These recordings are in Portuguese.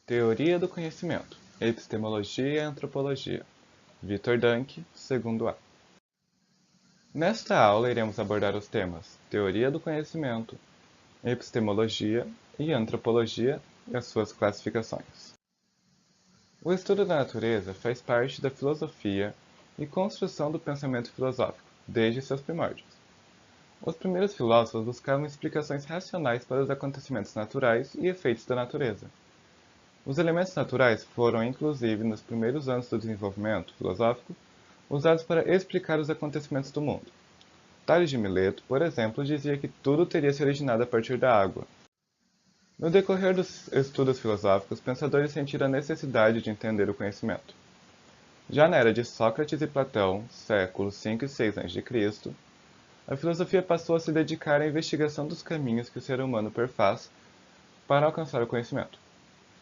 Teoria do conhecimento, epistemologia e antropologia. Victor Dank, segundo A. Nesta aula iremos abordar os temas teoria do conhecimento, epistemologia e antropologia e as suas classificações. O estudo da natureza faz parte da filosofia e construção do pensamento filosófico, desde seus primórdios. Os primeiros filósofos buscavam explicações racionais para os acontecimentos naturais e efeitos da natureza. Os elementos naturais foram, inclusive, nos primeiros anos do desenvolvimento filosófico, usados para explicar os acontecimentos do mundo. Tales de Mileto, por exemplo, dizia que tudo teria se originado a partir da água. No decorrer dos estudos filosóficos, pensadores sentiram a necessidade de entender o conhecimento. Já na era de Sócrates e Platão, séculos 5 e 6 a.C., a filosofia passou a se dedicar à investigação dos caminhos que o ser humano perfaz para alcançar o conhecimento.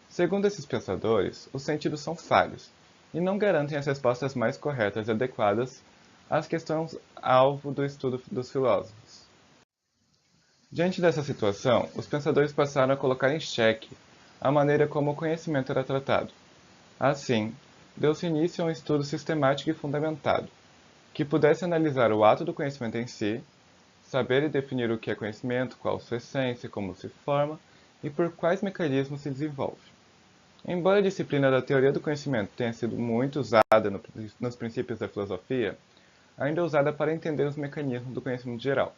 Segundo esses pensadores, os sentidos são falhos e não garantem as respostas mais corretas e adequadas às questões alvo do estudo dos filósofos. Diante dessa situação, os pensadores passaram a colocar em xeque a maneira como o conhecimento era tratado. Assim, deu-se início a um estudo sistemático e fundamentado, que pudesse analisar o ato do conhecimento em si, saber e definir o que é conhecimento, qual sua essência, como se forma e por quais mecanismos se desenvolve. Embora a disciplina da teoria do conhecimento tenha sido muito usada nos princípios da filosofia, ainda é usada para entender os mecanismos do conhecimento geral,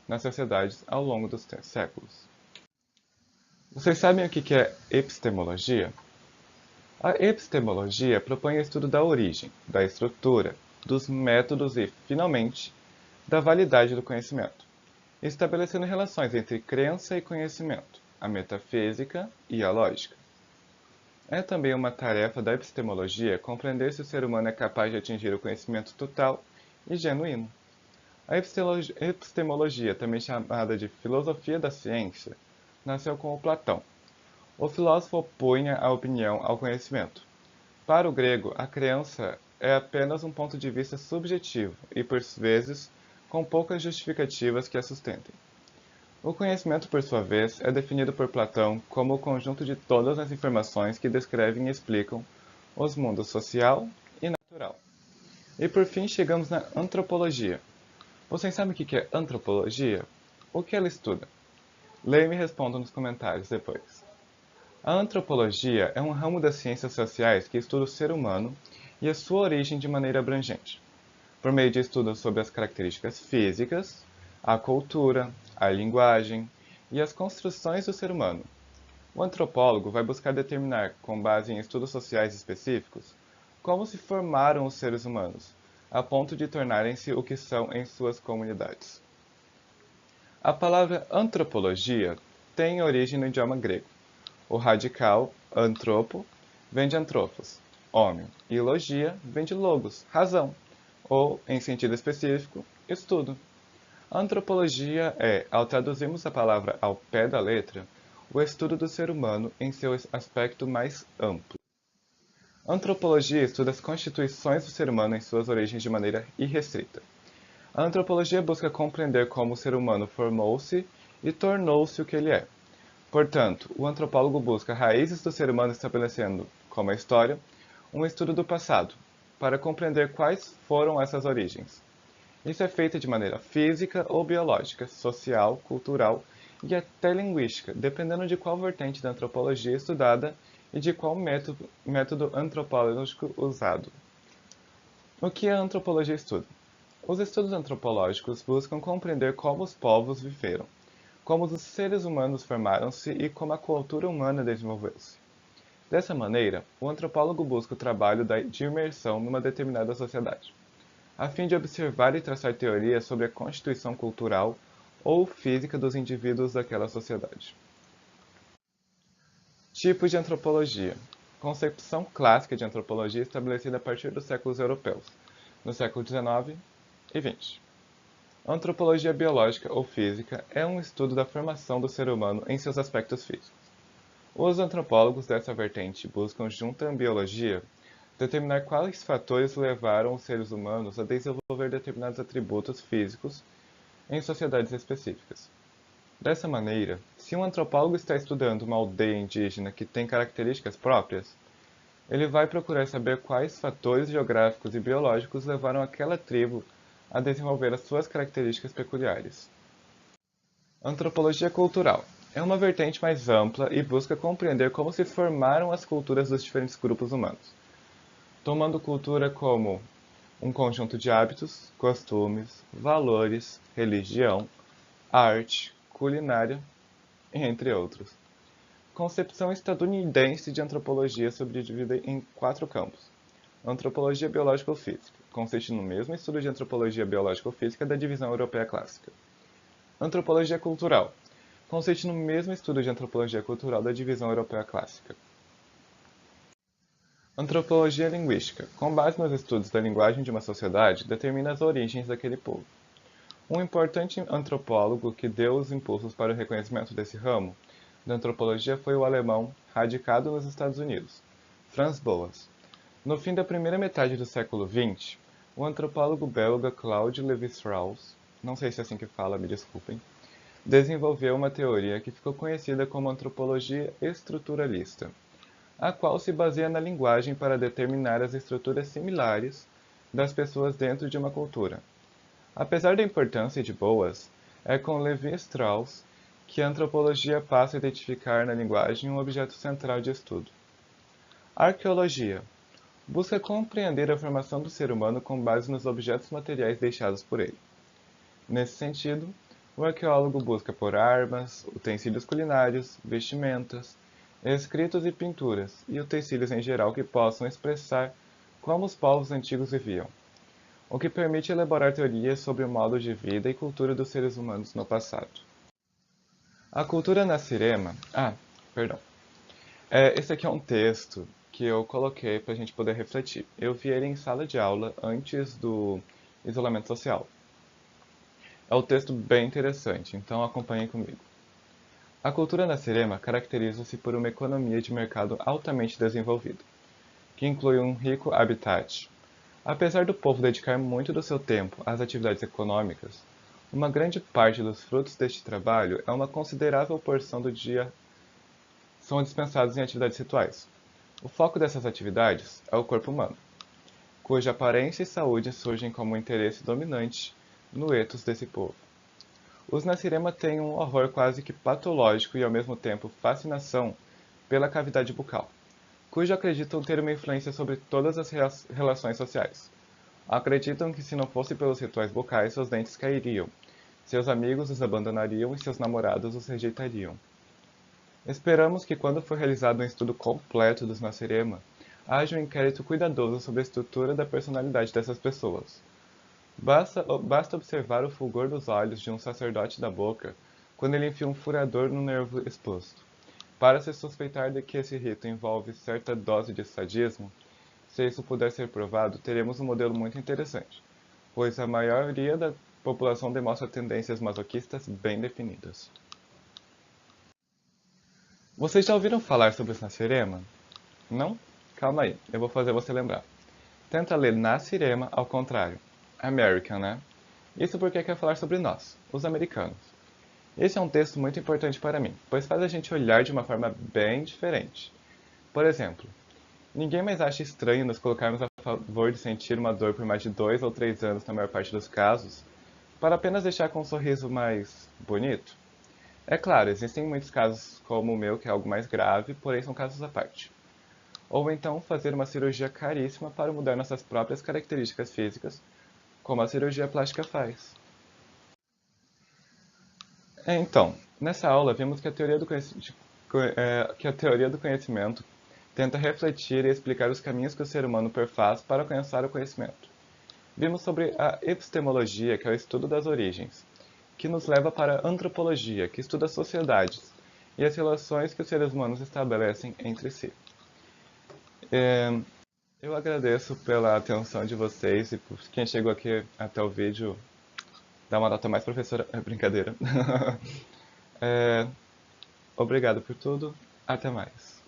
nas sociedades ao longo dos séculos. Vocês sabem o que é epistemologia? A epistemologia propõe o estudo da origem, da estrutura, dos métodos e, finalmente, da validade do conhecimento, estabelecendo relações entre crença e conhecimento, a metafísica e a lógica. É também uma tarefa da epistemologia compreender se o ser humano é capaz de atingir o conhecimento total e genuíno. A epistemologia, também chamada de filosofia da ciência, nasceu com Platão. O filósofo opunha a opinião ao conhecimento. Para o grego, a crença é apenas um ponto de vista subjetivo e, por vezes, com poucas justificativas que a sustentem. O conhecimento, por sua vez, é definido por Platão como o conjunto de todas as informações que descrevem e explicam os mundos social e natural. E por fim chegamos na antropologia. Vocês sabem o que é antropologia? O que ela estuda? Leiam e me respondam nos comentários depois. A antropologia é um ramo das ciências sociais que estuda o ser humano e a sua origem de maneira abrangente, por meio de estudos sobre as características físicas, a cultura, a linguagem e as construções do ser humano. O antropólogo vai buscar determinar, com base em estudos sociais específicos, como se formaram os seres humanos, a ponto de tornarem-se o que são em suas comunidades. A palavra antropologia tem origem no idioma grego. O radical antropo vem de anthropos, homem, e logia vem de logos, razão, ou, em sentido específico, estudo. A antropologia é, ao traduzirmos a palavra ao pé da letra, o estudo do ser humano em seu aspecto mais amplo. A antropologia estuda as constituições do ser humano em suas origens de maneira irrestrita. A antropologia busca compreender como o ser humano formou-se e tornou-se o que ele é. Portanto, o antropólogo busca raízes do ser humano estabelecendo, como a história, um estudo do passado, para compreender quais foram essas origens. Isso é feito de maneira física ou biológica, social, cultural e até linguística, dependendo de qual vertente da antropologia estudada e de qual método antropológico usado. O que a antropologia estuda? Os estudos antropológicos buscam compreender como os povos viveram, como os seres humanos formaram-se e como a cultura humana desenvolveu-se. Dessa maneira, o antropólogo busca o trabalho de imersão numa determinada sociedade, a fim de observar e traçar teorias sobre a constituição cultural ou física dos indivíduos daquela sociedade. Tipos de antropologia. Concepção clássica de antropologia estabelecida a partir dos séculos europeus, no século XIX e XX. Antropologia biológica ou física é um estudo da formação do ser humano em seus aspectos físicos. Os antropólogos dessa vertente buscam, junto à biologia, determinar quais fatores levaram os seres humanos a desenvolver determinados atributos físicos em sociedades específicas. Dessa maneira, Se um antropólogo está estudando uma aldeia indígena que tem características próprias, ele vai procurar saber quais fatores geográficos e biológicos levaram aquela tribo a desenvolver as suas características peculiares. Antropologia cultural é uma vertente mais ampla e busca compreender como se formaram as culturas dos diferentes grupos humanos, tomando cultura como um conjunto de hábitos, costumes, valores, religião, arte, culinária, entre outros. Concepção estadunidense de antropologia subdividida em 4 campos. Antropologia biológico-física, consiste no mesmo estudo de antropologia biológico-física da divisão europeia clássica. Antropologia cultural, consiste no mesmo estudo de antropologia cultural da divisão europeia clássica. Antropologia linguística, com base nos estudos da linguagem de uma sociedade, determina as origens daquele povo. Um importante antropólogo que deu os impulsos para o reconhecimento desse ramo da antropologia foi o alemão, radicado nos Estados Unidos, Franz Boas. No fim da primeira metade do século XX, o antropólogo belga Claude Lévi-Strauss, não sei se é assim que fala, me desculpem, desenvolveu uma teoria que ficou conhecida como antropologia estruturalista, a qual se baseia na linguagem para determinar as estruturas similares das pessoas dentro de uma cultura. Apesar da importância de Boas, é com Lévi-Strauss que a antropologia passa a identificar na linguagem um objeto central de estudo. Arqueologia busca compreender a formação do ser humano com base nos objetos materiais deixados por ele. Nesse sentido, o arqueólogo busca por armas, utensílios culinários, vestimentas, escritos e pinturas, e utensílios em geral que possam expressar como os povos antigos viviam, o que permite elaborar teorias sobre o modo de vida e cultura dos seres humanos no passado. A cultura Nassirema... perdão. Esse aqui é um texto que eu coloquei para a gente poder refletir. Eu vi ele em sala de aula antes do isolamento social. É um texto bem interessante, então acompanhem comigo. A cultura Nassirema caracteriza-se por uma economia de mercado altamente desenvolvida, que inclui um rico habitat. Apesar do povo dedicar muito do seu tempo às atividades econômicas, uma grande parte dos frutos deste trabalho é uma considerável porção do dia são dispensados em atividades rituais. O foco dessas atividades é o corpo humano, cuja aparência e saúde surgem como um interesse dominante no ethos desse povo. Os Nassirema têm um horror quase que patológico e ao mesmo tempo fascinação pela cavidade bucal, cujo acreditam ter uma influência sobre todas as relações sociais. Acreditam que se não fosse pelos rituais bucais, seus dentes cairiam, seus amigos os abandonariam e seus namorados os rejeitariam. Esperamos que quando for realizado um estudo completo dos Nassirema, haja um inquérito cuidadoso sobre a estrutura da personalidade dessas pessoas. Basta observar o fulgor dos olhos de um sacerdote da boca quando ele enfia um furador no nervo exposto. Para se suspeitar de que esse rito envolve certa dose de sadismo, se isso puder ser provado, teremos um modelo muito interessante, pois a maioria da população demonstra tendências masoquistas bem definidas. Vocês já ouviram falar sobre os Nassirema? Não? Calma aí, eu vou fazer você lembrar. Tenta ler Nassirema ao contrário. American, né? Isso porque quer falar sobre nós, os americanos. Esse é um texto muito importante para mim, pois faz a gente olhar de uma forma bem diferente. Por exemplo, ninguém mais acha estranho nos colocarmos a favor de sentir uma dor por mais de 2 ou 3 anos na maior parte dos casos, para apenas deixar com um sorriso mais bonito? É claro, existem muitos casos como o meu, que é algo mais grave, porém são casos à parte. Ou então fazer uma cirurgia caríssima para mudar nossas próprias características físicas, como a cirurgia plástica faz. Então, nessa aula vimos que a teoria do conhecimento tenta refletir e explicar os caminhos que o ser humano perfaz para alcançar o conhecimento. Vimos sobre a epistemologia, que é o estudo das origens, que nos leva para a antropologia, que estuda as sociedades e as relações que os seres humanos estabelecem entre si. Eu agradeço pela atenção de vocês e por quem chegou aqui até o vídeo, dá uma nota mais, professora. É brincadeira. Obrigado por tudo. Até mais.